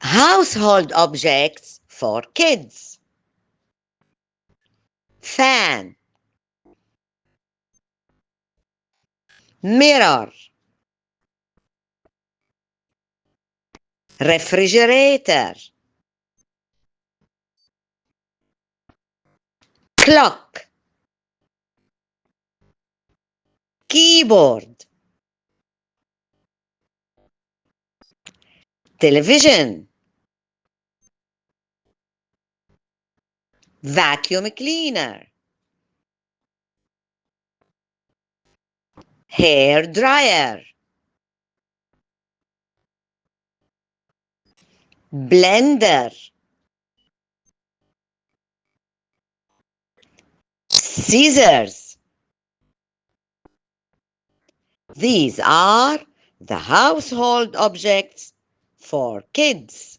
Household objects for kids. Fan, mirror, refrigerator, clock, keyboard, television, vacuum cleaner, hair dryer, blender, scissors. These are the household objects for kids.